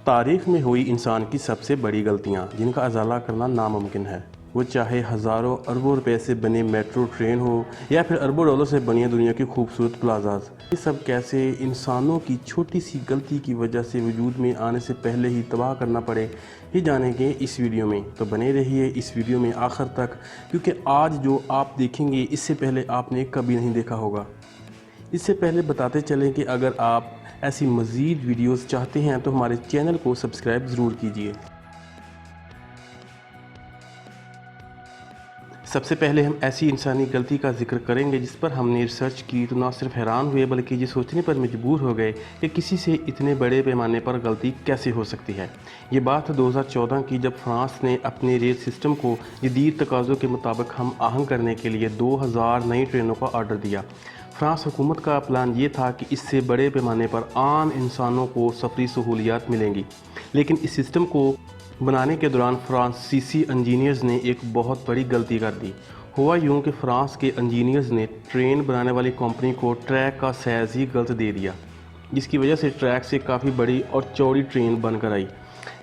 तारीख़ में हुई इंसान की सबसे बड़ी गलतियाँ जिनका अजाला करना नामुमकिन है, वो चाहे हज़ारों अरबों रुपए से बने मेट्रो ट्रेन हो या फिर अरबों डॉलर से बनी दुनिया की खूबसूरत प्लाजाज। ये सब कैसे इंसानों की छोटी सी गलती की वजह से वजूद में आने से पहले ही तबाह करना पड़े, ये जानेंगे इस वीडियो में। तो बने रहिए इस वीडियो में आखिर तक, क्योंकि आज जो आप देखेंगे इससे पहले आपने कभी नहीं देखा होगा। इससे पहले बताते चलें कि अगर आप ऐसी मज़ीद वीडियोस चाहते हैं तो हमारे चैनल को सब्सक्राइब ज़रूर कीजिए। सबसे पहले हम ऐसी इंसानी गलती का जिक्र करेंगे जिस पर हमने रिसर्च की तो ना सिर्फ हैरान हुए बल्कि ये सोचने पर मजबूर हो गए कि किसी से इतने बड़े पैमाने पर गलती कैसे हो सकती है। ये बात 2014 की, जब फ्रांस ने अपने रेल सिस्टम को जदीद तकाज़ों के मुताबिक हम आहंग करने के लिए 2000 नई ट्रेनों का ऑर्डर दिया। फ्रांस हुकूमत का प्लान ये था कि इससे बड़े पैमाने पर आम इंसानों को सफरी सहूलियात मिलेंगी, लेकिन इस सिस्टम को बनाने के दौरान फ्रांसीसी इंजीनियर्स ने एक बहुत बड़ी गलती कर दी। हुआ यूँ कि फ्रांस के इंजीनियर्स ने ट्रेन बनाने वाली कंपनी को ट्रैक का साइज़ ही गलत दे दिया, जिसकी वजह से ट्रैक से काफ़ी बड़ी और चौड़ी ट्रेन बनकर आई।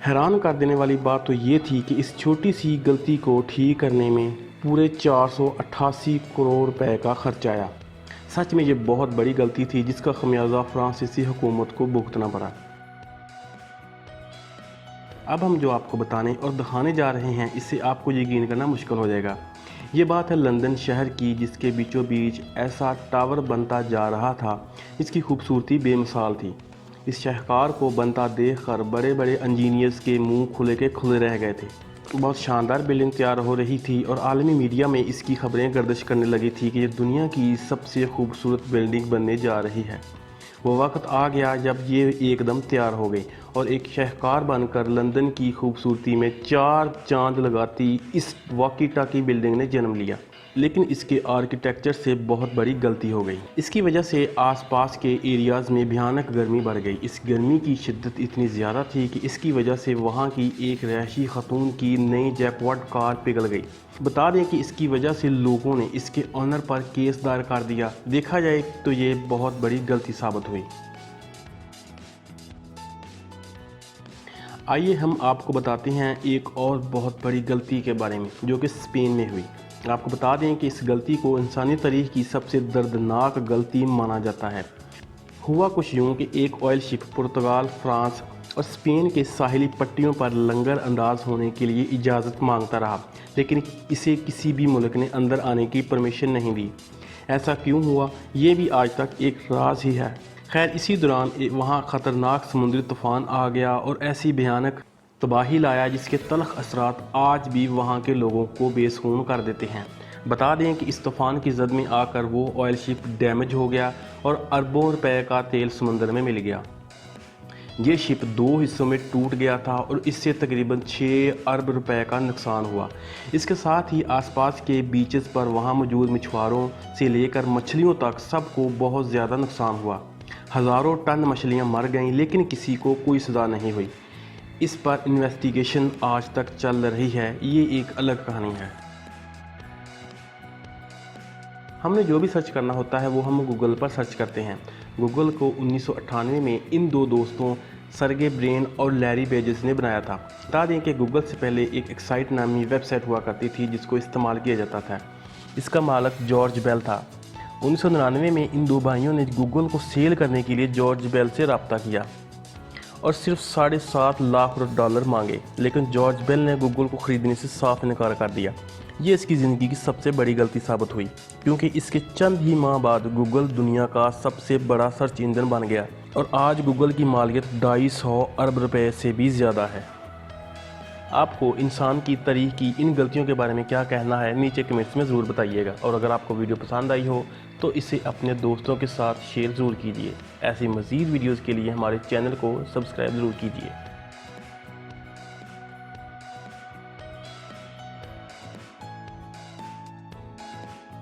हैरान कर देने वाली बात तो ये थी कि इस छोटी सी गलती को ठीक करने में पूरे 488 करोड़ रुपए का खर्च आया। सच में ये बहुत बड़ी गलती थी जिसका खमियाजा फ्रांसीसी हुकूमत को भुगतना पड़ा। अब हम जो आपको बताने और दिखाने जा रहे हैं इससे आपको यकीन करना मुश्किल हो जाएगा। ये बात है लंदन शहर की, जिसके बीचों बीच ऐसा टावर बनता जा रहा था जिसकी खूबसूरती बेमिसाल थी। इस शाहकार को बनता देखकर बड़े बड़े इंजीनियर्स के मुंह खुले के खुले रह गए थे। बहुत शानदार बिल्डिंग तैयार हो रही थी और आलमी मीडिया में इसकी खबरें गर्दिश करने लगी थी कि ये दुनिया की सबसे खूबसूरत बिल्डिंग बनने जा रही है। वो वक्त आ गया जब ये एकदम तैयार हो गई और एक शाहकार बनकर लंदन की खूबसूरती में 4 चांद लगाती इस वॉकी टाकी बिल्डिंग ने जन्म लिया। लेकिन इसके आर्किटेक्चर से बहुत बड़ी गलती हो गई। इसकी वजह से आसपास के एरियाज़ में भयानक गर्मी बढ़ गई। इस गर्मी की शिद्दत इतनी ज़्यादा थी कि इसकी वजह से वहाँ की एक रहायशी खतून की नई जैकवाट कार पिघल गई। बता दें कि इसकी वजह से लोगों ने इसके ऑनर पर केस दायर कर दिया। देखा जाए तो ये बहुत बड़ी गलती साबित हुई। आइए हम आपको बताते हैं एक और बहुत बड़ी गलती के बारे में जो कि स्पेन में हुई। आपको बता दें कि इस गलती को इंसानी तारीख की सबसे दर्दनाक गलती माना जाता है। हुआ कुछ यूँ कि एक ऑयल शिप पुर्तगाल, फ्रांस और स्पेन के साहिली पट्टियों पर लंगर अंदाज होने के लिए इजाज़त मांगता रहा, लेकिन इसे किसी भी मुल्क ने अंदर आने की परमिशन नहीं दी। ऐसा क्यों हुआ ये भी आज तक एक राज ही है। खैर, इसी दौरान वहाँ ख़तरनाक समुद्री तूफ़ान आ गया और ऐसी भयानक तबाही लाया जिसके तलख असरात आज भी वहाँ के लोगों को बेसुून कर देते हैं। बता दें कि इस तूफ़ान की जद में आकर वो ऑयल शिप डैमेज हो गया और अरबों रुपए का तेल समुद्र में मिल गया। ये शिप 2 हिस्सों में टूट गया था और इससे तकरीबन 6 अरब रुपए का नुकसान हुआ। इसके साथ ही आसपास के बीचेस पर वहाँ मौजूद मछुआरों से लेकर मछलियों तक सबको बहुत ज़्यादा नुकसान हुआ। हज़ारों टन मछलियाँ मर गईं, लेकिन किसी को कोई सज़ा नहीं हुई। इस पर इन्वेस्टिगेशन आज तक चल रही है। ये एक अलग कहानी है। हमने जो भी सर्च करना होता है वो हम गूगल पर सर्च करते हैं। गूगल को 1998 में इन 2 दोस्तों सर्गे ब्रिन और लैरी पेजेस ने बनाया था। बता दें कि गूगल से पहले एक एक्साइट नामी वेबसाइट हुआ करती थी जिसको इस्तेमाल किया जाता था। इसका मालिक जॉर्ज बेल था। 1999 में इन 2 भाइयों ने गूगल को सेल करने के लिए जॉर्ज बेल से रब्ता किया और सिर्फ $7.5 लाख मांगे, लेकिन जॉर्ज बेल ने गूगल को ख़रीदने से साफ इनकार कर दिया। ये इसकी ज़िंदगी की सबसे बड़ी गलती साबित हुई, क्योंकि इसके चंद ही माह बाद गूगल दुनिया का सबसे बड़ा सर्च इंजन बन गया और आज गूगल की मालियत 250 अरब रुपए से भी ज़्यादा है। आपको इंसान की तारीख की इन गलतियों के बारे में क्या कहना है, नीचे कमेंट्स में ज़रूर बताइएगा। और अगर आपको वीडियो पसंद आई हो तो इसे अपने दोस्तों के साथ शेयर ज़रूर कीजिए। ऐसी मज़ीद वीडियोज़ के लिए हमारे चैनल को सब्सक्राइब ज़रूर कीजिए।